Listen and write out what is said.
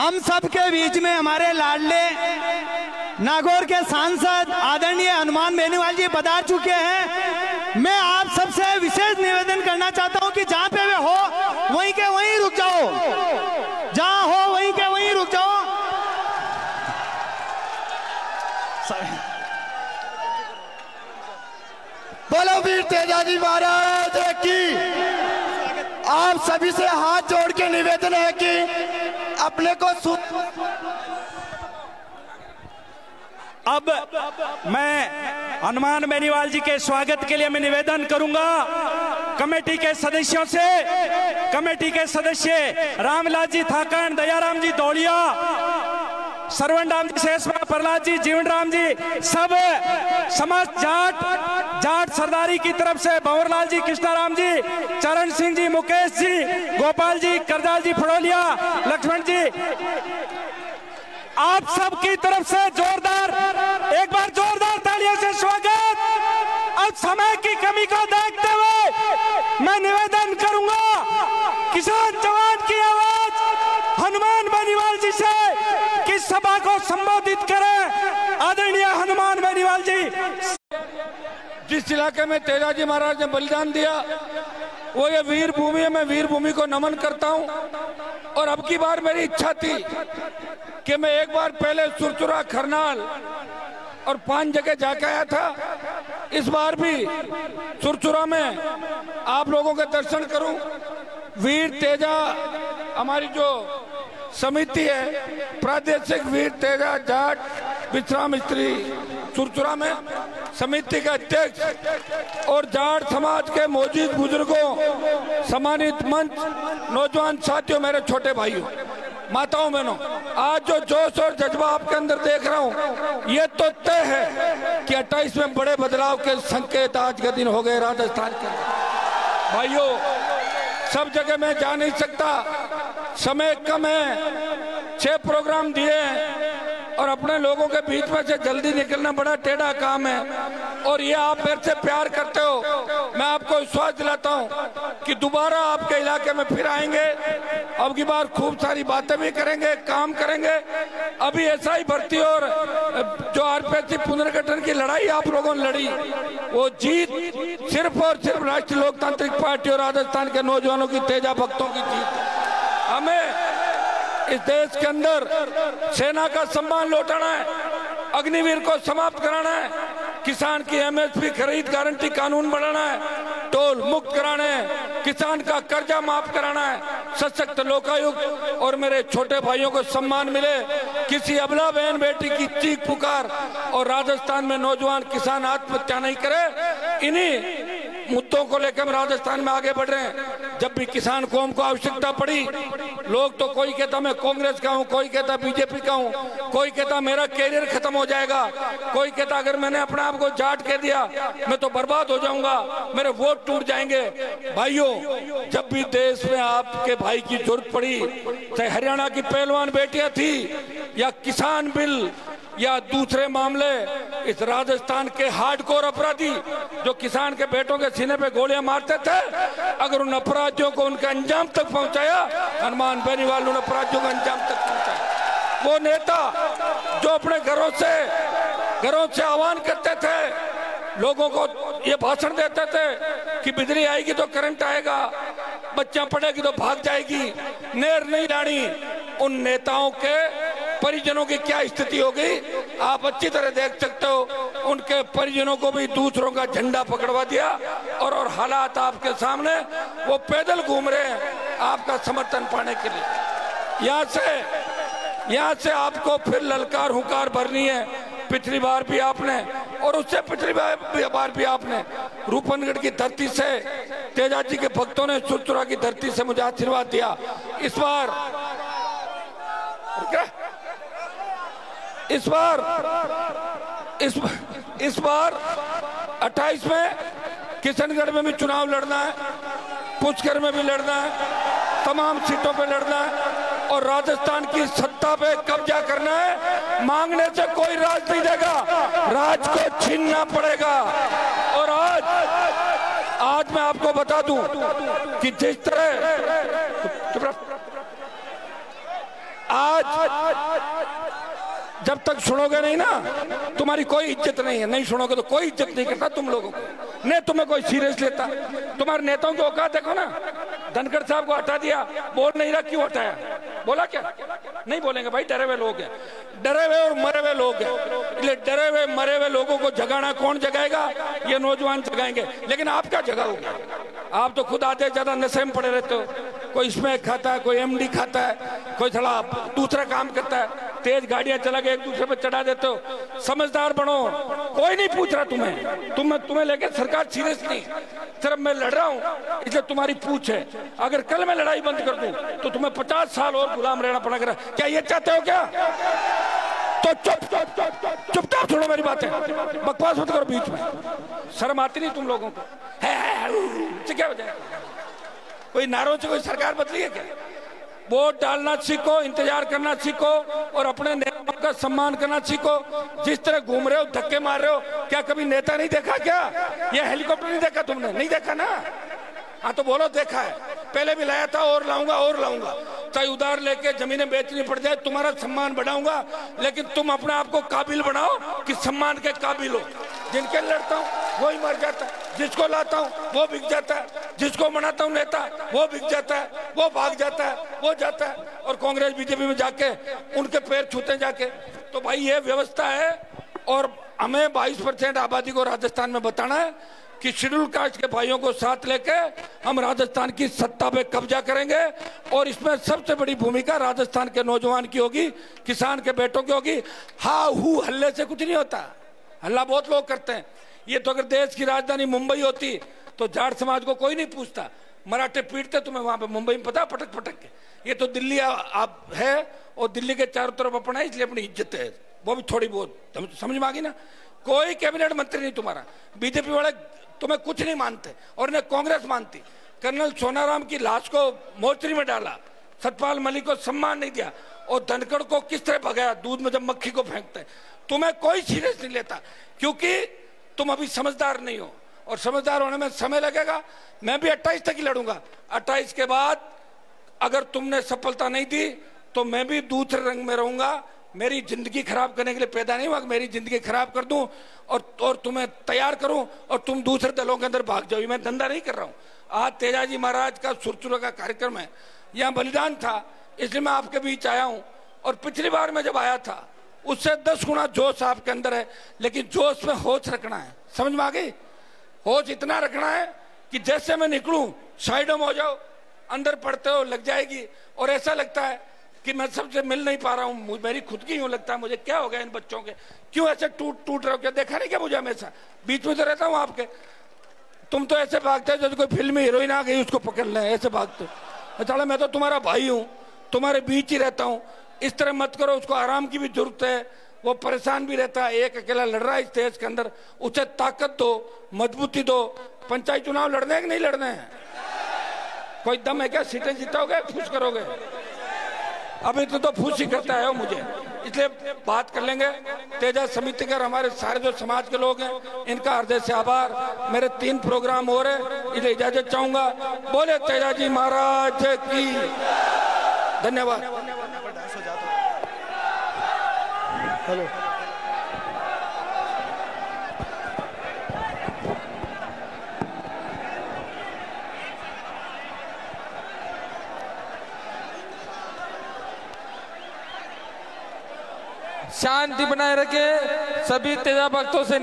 हम सब के बीच में हमारे लाडले नागौर के सांसद आदरणीय हनुमान बेनीवाल जी पधार चुके हैं। मैं आप सबसे विशेष निवेदन करना चाहता हूं कि जहां पे वे हो वहीं के वहीं रुक जाओ, जहां हो वहीं के वहीं रुक जाओ। बोलो वीर तेजाजी महाराज की। आप सभी से हाथ जोड़ के निवेदन है कि अपने को अब मैं हनुमान बेनीवाल जी के स्वागत के लिए मैं निवेदन करूंगा कमेटी के सदस्यों से। कमेटी के सदस्य रामलाल जी थाकन, दयाराम जी दौड़िया, सरवण राम जी शेषवा, प्रहलाद जी, जीवन राम जी, सब समस्त जाट सरदारी की तरफ से भंवरलाल जी, कृष्णाराम जी, चरण सिंह जी, मुकेश जी, गोपाल जी, करदाल जी, फड़ोलिया, लक्ष्मण जी, आप सब की तरफ से जोरदार, एक बार जोरदार तालियों से स्वागत। अब समय की कमी को देखते हुए मैं निवेदन करूंगा किसान जवान की आवाज हनुमान बेनीवाल जी से कि सभा को संबोधित करें। आदरणीय हनुमान बेनीवाल जी। जिस इलाके में तेजाजी महाराज ने बलिदान दिया वो ये वीर भूमि है। मैं वीर भूमि को नमन करता हूं और अब की बार मेरी इच्छा थी कि मैं एक बार पहले सुरचुरा, खरनाल और 5 जगह जाकर आया था। इस बार भी सुरचुरा में आप लोगों के दर्शन करूं। वीर तेजा हमारी जो समिति है, प्रादेशिक वीर तेजा जाट विश्राम स्त्री सुरचुरा में समिति के अध्यक्ष और जाट समाज के मौजूद बुजुर्गों, सम्मानित मंच, नौजवान साथियों, मेरे छोटे भाइयों, माताओं, बहनों, आज जो जोश और जज्बा आपके अंदर देख रहा हूं ये तो तय है कि 28 में बड़े बदलाव के संकेत आज के दिन हो गए राजस्थान के। भाइयों, सब जगह मैं जा नहीं सकता, समय कम है, 6 प्रोग्राम दिए और अपने लोगों के बीच में से जल्दी निकलना बड़ा टेढ़ा काम है। और ये आप मेरे से प्यार करते हो, मैं आपको विश्वास दिलाता हूं कि दोबारा आपके इलाके में फिर आएंगे। अब की बार खूब सारी बातें भी करेंगे, काम करेंगे। अभी ऐसा ही भर्ती और जो आरपीएससी पुनर्गठन की लड़ाई आप लोगों ने लड़ी, वो जीत सिर्फ और सिर्फ राष्ट्रीय लोकतांत्रिक पार्टी और राजस्थान के नौजवानों की, तेजा भक्तों की जीत। हमें इस देश के अंदर सेना का सम्मान लौटाना है, अग्निवीर को समाप्त कराना है, किसान की एमएसपी खरीद गारंटी कानून बनाना है, टोल मुक्त कराना है, किसान का कर्जा माफ कराना है, सशक्त लोकायुक्त और मेरे छोटे भाइयों को सम्मान मिले, किसी अबला बहन बेटी की चीख पुकार और राजस्थान में नौजवान किसान आत्महत्या नहीं करे। इन्हीं मुद्दों को लेकर राजस्थान में आगे बढ़ रहे हैं। जब भी किसान कौम को आवश्यकता पड़ी, लोग तो कोई कहता मैं कांग्रेस का हूं, कोई कहता बीजेपी का हूं, कोई कहता मेरा कैरियर खत्म हो जाएगा, कोई कहता अगर मैंने अपने आप को जाट कह दिया मैं तो बर्बाद हो जाऊंगा, मेरे वोट टूट जाएंगे। भाइयों, जब भी देश में आपके भाई की जरूरत पड़ी, चाहे हरियाणा की पहलवान बेटियां थी या किसान बिल या दूसरे मामले, इस राजस्थान के हार्डकोर अपराधी जो किसान के बेटों के सीने पे गोलियां मारते थे, अगर उन अपराधियों को उनके अंजाम तक पहुंचाया, हनुमान बेनीवाल उन अपराधियों को अंजाम तक पहुंचाया। वो नेता जो अपने घरों से आह्वान करते थे, लोगों को ये भाषण देते थे कि बिजली आएगी तो करंट आएगा, बच्चा पढ़ेगी तो भाग जाएगी, नेर नहीं डाणी, उन नेताओं के परिजनों की क्या स्थिति होगी आप अच्छी तरह देख सकते हो। उनके परिजनों को भी दूसरों का झंडा पकड़वा दिया और हालात आपके सामने, वो पैदल घूम रहे हैं आपका समर्थन पाने के लिए। यहाँ से आपको फिर ललकार हुंकार भरनी है। पिछली बार भी आपने और उससे पिछली बार भी आपने रूपनगढ़ की धरती से, तेजाजी के भक्तों ने सुरचुरा की धरती से मुझे आशीर्वाद दिया। इस बार 28 में किशनगढ़ में भी चुनाव लड़ना है, पुष्कर में भी लड़ना है, तमाम सीटों पे लड़ना है और राजस्थान की सत्ता पे कब्जा करना है। मांगने से कोई राज नहीं देगा, राज को छीनना पड़ेगा। और आज मैं आपको बता दूं कि जिस तरह आज जब तक सुनोगे नहीं ना, तुम्हारी कोई इज्जत नहीं है। नहीं सुनोगे तो कोई इज्जत नहीं करता तुम लोगों को, नहीं तुम्हें कोई सीरियस लेता। तुम्हारे नेताओं की औकात देखो ना, धनखड़ साहब को हटा दिया, बोल नहीं रहा, क्यों हटाया? बोला क्या? नहीं बोलेंगे भाई, डरे हुए लोग हैं, डरे हुए और मरे हुए लोग हैं। इसलिए डरे हुए मरे हुए लोगों को जगाना कौन जगाएगा? ये नौजवान जगाएंगे। लेकिन आप क्या जगाओगे? आप तो खुद आधे ज्यादा नशे में पड़े रहते हो। कोई इसमें खाता है, कोई एमडी खाता है, कोई थोड़ा दूसरा काम करता है, तेज गाड़ियां चला के एक दूसरे पे चढ़ा देते हो। समझदार बनो, कोई नहीं पूछ रहा तुम्हें लेके सरकार सीरियस नहीं। सिर्फ मैं लड़ रहा हूं इसलिए तुम्हारी पूछ है। अगर कल मैं लड़ाई बंद कर दूं तो तुम्हें 50 साल और गुलाम रहना पड़ेगा। क्या ये चाहते हो क्या? तो चुपचाप छोड़ो मेरी बातें, बकवास मत करो बीच में। शर्म आती नहीं तुम लोगों को? क्या वजह? कोई नारों से कोई सरकार बदली है क्या? वोट डालना सीखो, इंतजार करना सीखो और अपने नेताओं का सम्मान करना सीखो। जिस तरह घूम रहे हो, धक्के मार रहे हो, क्या कभी नेता नहीं देखा क्या? ये हेलीकॉप्टर नहीं देखा तुमने? नहीं देखा ना? हाँ तो बोलो देखा है। पहले भी लाया था और लाऊंगा, चाहे उधार लेके जमीनें बेचनी पड़ जाए, तुम्हारा सम्मान बढ़ाऊंगा। लेकिन तुम अपने आप को काबिल बनाओ कि सम्मान के काबिल हो। जिनके लड़ता हूँ वही मर जाता है, जिसको लाता हूँ वो बिक जाता है, जिसको मनाता हूँ नेता वो बिक जाता है, वो भाग जाता है, वो जाता है और कांग्रेस बीजेपी में जाके उनके पैर छूते जाके। तो भाई ये व्यवस्था है और हमें 22% आबादी को राजस्थान में बताना है कि शेड्यूल कास्ट के भाइयों को साथ लेके हम राजस्थान की सत्ता पे कब्जा करेंगे। और इसमें सबसे बड़ी भूमिका राजस्थान के नौजवान की होगी, किसान के बेटों की होगी। हा हू हल्ले से कुछ नहीं होता, हल्ला बहुत लोग करते हैं। ये तो अगर देश की राजधानी मुंबई होती तो जाट समाज को कोई नहीं पूछता, मराठे पीटते तुम्हें वहां पे मुंबई में, पता पटक पटक के। ये तो दिल्ली आप है और दिल्ली के चारों तरफ अपना है, इसलिए अपनी इज्जत है, वो भी थोड़ी बहुत समझ में आ गई ना। कोई कैबिनेट मंत्री नहीं तुम्हारा, बीजेपी वाले तुम्हें कुछ नहीं मानते और इन्हें कांग्रेस मानती। कर्नल सोनाराम की लाश को मोर्चरी में डाला, सतपाल मलिक को सम्मान नहीं दिया और धनखड़ को किस तरह भगाया, दूध में जब मक्खी को फेंकते हैं। तुम्हें कोई सीरियस नहीं लेता क्योंकि तुम अभी समझदार नहीं हो और समझदार होने में समय लगेगा। मैं भी 28 तक ही लड़ूंगा। 28 के बाद अगर तुमने सफलता नहीं दी तो मैं भी दूसरे रंग में रहूंगा। मेरी जिंदगी खराब करने के लिए पैदा नहीं हुआ, मेरी जिंदगी खराब कर दूं और तुम्हें तैयार करूं और तुम दूसरे दलों के अंदर भाग जाओ। मैं धंधा नहीं कर रहा हूं। आज तेजाजी महाराज का सुरचुरा का कार्यक्रम है, यहाँ बलिदान था, इसलिए मैं आपके बीच आया हूं। और पिछली बार मैं जब आया था उससे 10 गुना जोश आपके अंदर है, लेकिन जोश में होश रखना है। समझ में आ गई? होश इतना रखना है कि जैसे मैं निकलूं साइडों में हो जाओ, अंदर पढ़ते हो लग जाएगी और ऐसा लगता है कि मैं सबसे मिल नहीं पा रहा हूं। मेरी खुद की यूं लगता है मुझे, क्या हो गया इन बच्चों के, क्यों ऐसे टूट रहे हो? क्या देखा नहीं क्या मुझे? हमेशा बीच में तो रहता हूं आपके। तुम तो ऐसे भागते हो जैसे कोई फिल्म हीरोइन आ गई उसको पकड़ लें, ऐसे भागते हो। अच्छा मैं तो तुम्हारा भाई हूं, तुम्हारे बीच ही रहता हूं। इस तरह मत करो, उसको आराम की भी जरूरत है, वो परेशान भी रहता है, एक अकेला लड़ रहा है इस देश के अंदर। उसे ताकत दो, मजबूती दो। पंचायत चुनाव लड़ने कि नहीं लड़ने हैं? कोई दम है क्या? सीटें जीतोगे, फूस करोगे? अभी तो फूस ही करता है मुझे, इसलिए बात कर लेंगे। तेजा समिति कर हमारे सारे जो समाज के लोग हैं इनका हृदय से आभार। मेरे 3 प्रोग्राम हो रहे, इसलिए इजाजत चाहूंगा। बोले तेजाजी महाराज की धन्यवाद। हेलो शांति बनाए रखे। सभी तेजा भक्तों से